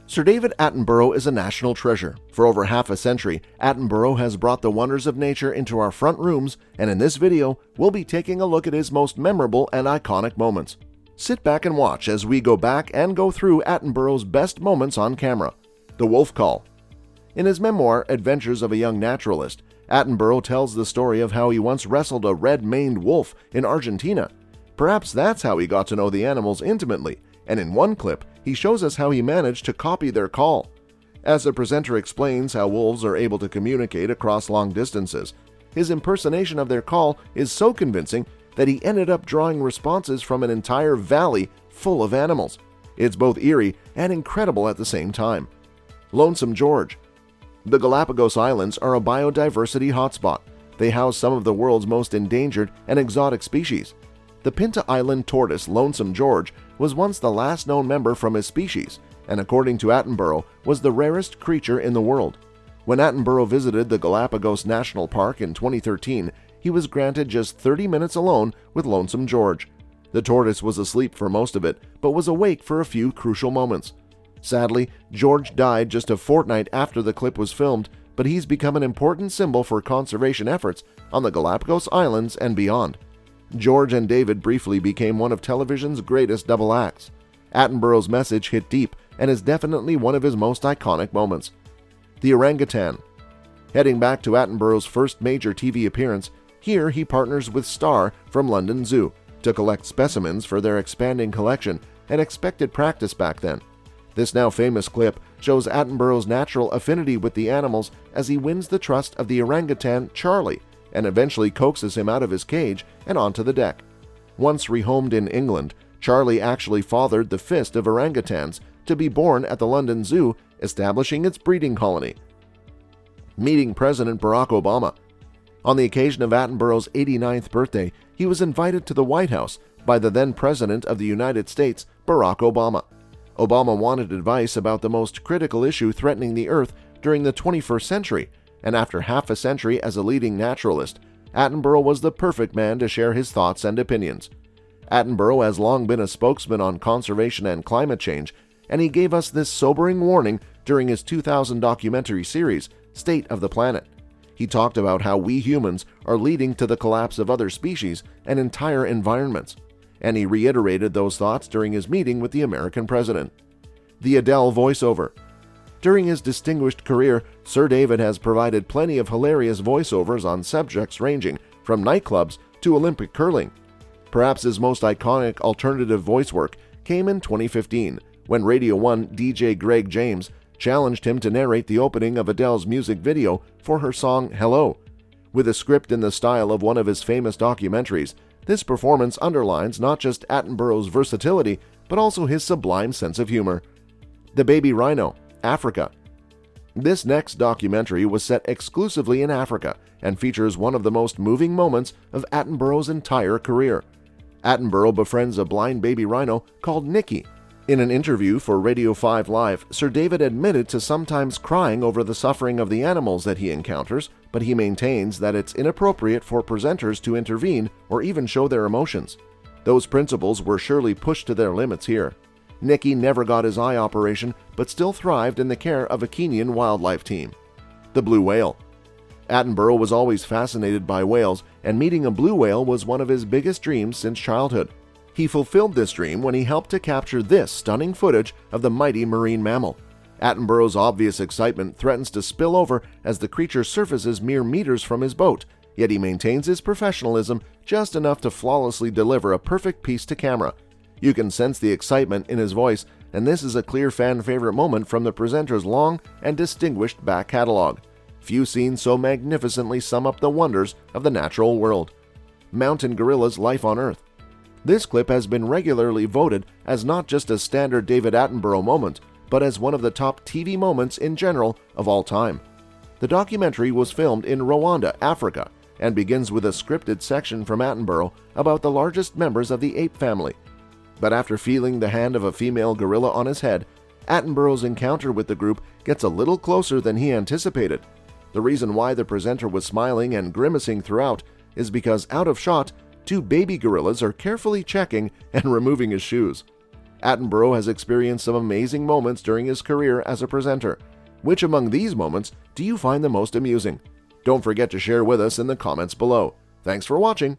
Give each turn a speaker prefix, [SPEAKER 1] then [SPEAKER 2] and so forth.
[SPEAKER 1] Sir David Attenborough is a national treasure. For over half a century, Attenborough has brought the wonders of nature into our front rooms, and in this video, we'll be taking a look at his most memorable and iconic moments. Sit back and watch as we go back and go through Attenborough's best moments on camera. The Wolf Call. In his memoir, Adventures of a Young Naturalist, Attenborough tells the story of how he once wrestled a red-maned wolf in Argentina. Perhaps that's how he got to know the animals intimately, and in one clip, he shows us how he managed to copy their call. As the presenter explains how wolves are able to communicate across long distances, his impersonation of their call is so convincing that he ended up drawing responses from an entire valley full of animals. It's both eerie and incredible at the same time. Lonesome George. The Galapagos Islands are a biodiversity hotspot. They house some of the world's most endangered and exotic species. The Pinta Island tortoise Lonesome George was once the last known member from his species, and according to Attenborough, was the rarest creature in the world. When Attenborough visited the Galapagos National Park in 2013, he was granted just 30 minutes alone with Lonesome George. The tortoise was asleep for most of it, but was awake for a few crucial moments. Sadly, George died just a fortnight after the clip was filmed, but he's become an important symbol for conservation efforts on the Galapagos Islands and beyond. George and David briefly became one of television's greatest double acts. Attenborough's message hit deep and is definitely one of his most iconic moments. The Orangutan. Heading back to Attenborough's first major TV appearance, here he partners with Star from London Zoo to collect specimens for their expanding collection and expected practice back then. This now famous clip shows Attenborough's natural affinity with the animals as he wins the trust of the orangutan Charlie and eventually coaxes him out of his cage and onto the deck. Once rehomed in England, Charlie actually fathered the fist of orangutans to be born at the London Zoo, establishing its breeding colony. Meeting President Barack Obama. On the occasion of Attenborough's 89th birthday, he was invited to the White House by the then President of the United States, Barack Obama. Obama wanted advice about the most critical issue threatening the Earth during the 21st century, and after half a century as a leading naturalist, Attenborough was the perfect man to share his thoughts and opinions. Attenborough has long been a spokesman on conservation and climate change, and he gave us this sobering warning during his 2000 documentary series, State of the Planet. He talked about how we humans are leading to the collapse of other species and entire environments, and he reiterated those thoughts during his meeting with the American president. The Adele voiceover. During his distinguished career, Sir David has provided plenty of hilarious voiceovers on subjects ranging from nightclubs to Olympic curling. Perhaps his most iconic alternative voice work came in 2015, when Radio 1 DJ Greg James challenged him to narrate the opening of Adele's music video for her song Hello. With a script in the style of one of his famous documentaries, this performance underlines not just Attenborough's versatility, but also his sublime sense of humor. The Baby Rhino. Africa. This next documentary was set exclusively in Africa and features one of the most moving moments of Attenborough's entire career. Attenborough befriends a blind baby rhino called Nicky. In an interview for Radio 5 Live, Sir David admitted to sometimes crying over the suffering of the animals that he encounters, but he maintains that it's inappropriate for presenters to intervene or even show their emotions. Those principles were surely pushed to their limits here. Nicky never got his eye operation, but still thrived in the care of a Kenyan wildlife team. The Blue Whale. Attenborough was always fascinated by whales, and meeting a blue whale was one of his biggest dreams since childhood. He fulfilled this dream when he helped to capture this stunning footage of the mighty marine mammal. Attenborough's obvious excitement threatens to spill over as the creature surfaces mere meters from his boat, yet he maintains his professionalism just enough to flawlessly deliver a perfect piece to camera. You can sense the excitement in his voice, and this is a clear fan favorite moment from the presenter's long and distinguished back catalog. Few scenes so magnificently sum up the wonders of the natural world. Mountain Gorilla's Life on Earth. This clip has been regularly voted as not just a standard David Attenborough moment, but as one of the top TV moments in general of all time. The documentary was filmed in Rwanda, Africa, and begins with a scripted section from Attenborough about the largest members of the ape family. But after feeling the hand of a female gorilla on his head, Attenborough's encounter with the group gets a little closer than he anticipated. The reason why the presenter was smiling and grimacing throughout is because out of shot, two baby gorillas are carefully checking and removing his shoes. Attenborough has experienced some amazing moments during his career as a presenter. Which among these moments do you find the most amusing? Don't forget to share with us in the comments below. Thanks for watching.